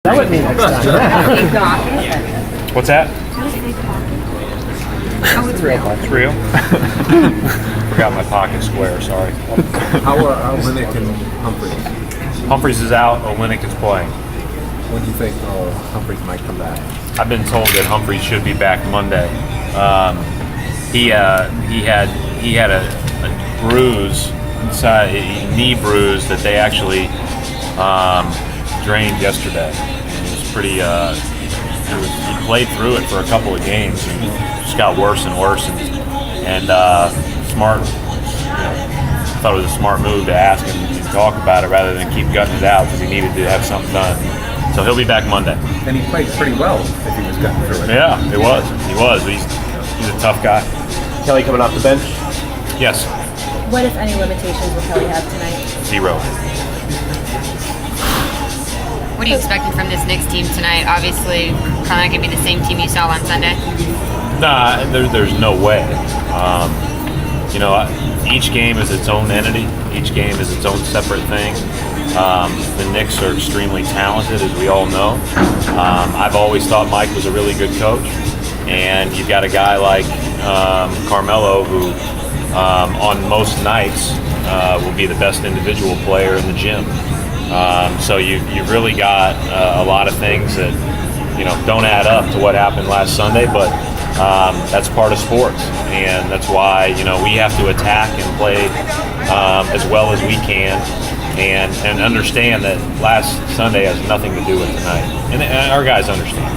That would mean next time. What's that? Oh, it's real. It's real. Forgot my pocket square. Sorry. How are Olynyk and Humphries? Humphries is out. Olynyk is playing. When do you think Humphries might come back? I've been told that Humphries should be back Monday. He had a bruise inside, a knee bruise that they actually drained yesterday. It was pretty. He played through it for a couple of games and just got worse and worse. And smart. I thought it was a smart move to ask him to talk about it rather than keep gutting it out because he needed to have something done. So he'll be back Monday. And he played pretty well if he was cutting through it. Yeah, it was. He was. He's a tough guy. Kelly coming off the bench? Yes. What, if any, limitations will Kelly have tonight? 0. What are you expecting from this Knicks team tonight? Obviously, probably not going to be the same team you saw on Sunday. Nah, there's no way. Each game is its own entity. Each game is its own separate thing. The Knicks are extremely talented, as we all know. I've always thought Mike was a really good coach. And you've got a guy like Carmelo who, on most nights, will be the best individual player in the gym. So you've really got a lot of things that don't add up to what happened last Sunday, but that's part of sports, and that's why we have to attack and play as well as we can, and understand that last Sunday has nothing to do with tonight, and our guys understand.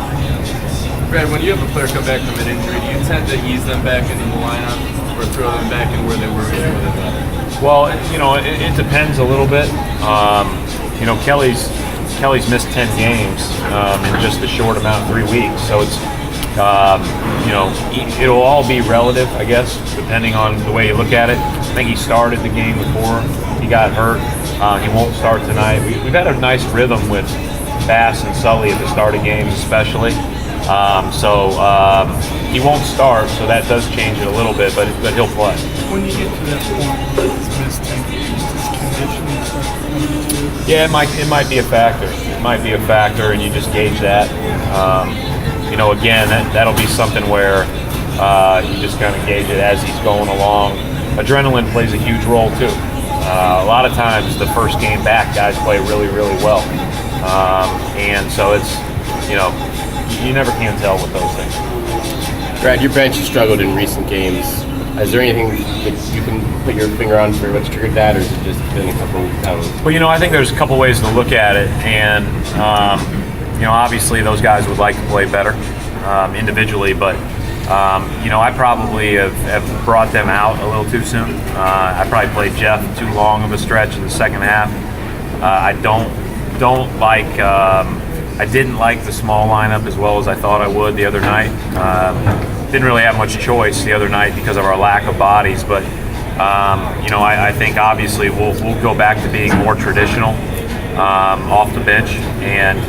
Brad, when you have a player come back from an injury, do you tend to ease them back into the lineup or throw them back in where they were before? Well, it depends a little bit. Kelly's missed 10 games in just a short amount, 3 weeks. So it's, it'll all be relative, I guess, depending on the way you look at it. I think he started the game before he got hurt. He won't start tonight. We've had a nice rhythm with Bass and Sully at the start of games, especially. He won't start, so that does change it a little bit, but he'll play. When you get to that point where it's missed 10 games, does conditioning start to come into it? Yeah, it might be a factor. It might be a factor, and you just gauge that. Again, that'll be something where you just kind of gauge it as he's going along. Adrenaline plays a huge role too. A lot of times, the first game back, guys play really, really well, and so it's you never can tell with those things. Brad, your bench has struggled in recent games. Is there anything that you can put your finger on for what's triggered that, or is it just been a couple of times? Well, I think there's a couple ways to look at it, and obviously those guys would like to play better individually, but I probably have brought them out a little too soon. I probably played Jeff too long of a stretch in the second half. I didn't like the small lineup as well as I thought I would the other night. Didn't really have much choice the other night because of our lack of bodies, but I think obviously we'll go back to being more traditional off the bench, and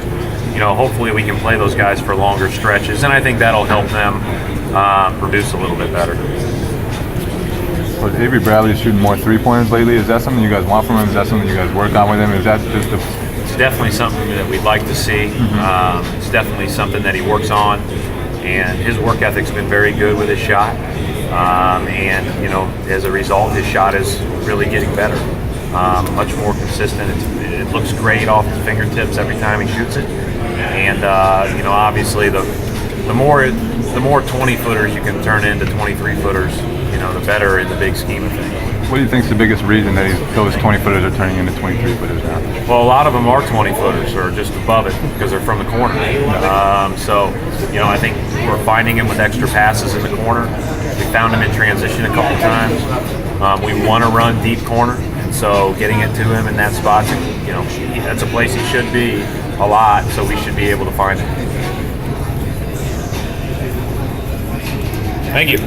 hopefully we can play those guys for longer stretches, and I think that'll help them produce a little bit better. But Avery Bradley is shooting more three-pointers lately. Is that something you guys want from him? Is that something you guys work on with him? Is that just It's definitely something that we'd like to see. It's definitely something that he works on, and his work ethic's been very good with his shot. As a result, his shot is really getting better, much more consistent. It looks great off his fingertips every time he shoots it, and obviously the more 20-footers you can turn into 23-footers, the better in the big scheme of things. what do you think is the biggest reason that those 20-footers are turning into 23-footers now? Well, a lot of them are 20-footers or just above it because they're from the corner. I think we're finding him with extra passes in the corner. We found him in transition a couple times. We want to run deep corner, and so getting it to him in that spot, that's a place he should be a lot, so we should be able to find him. Thank you.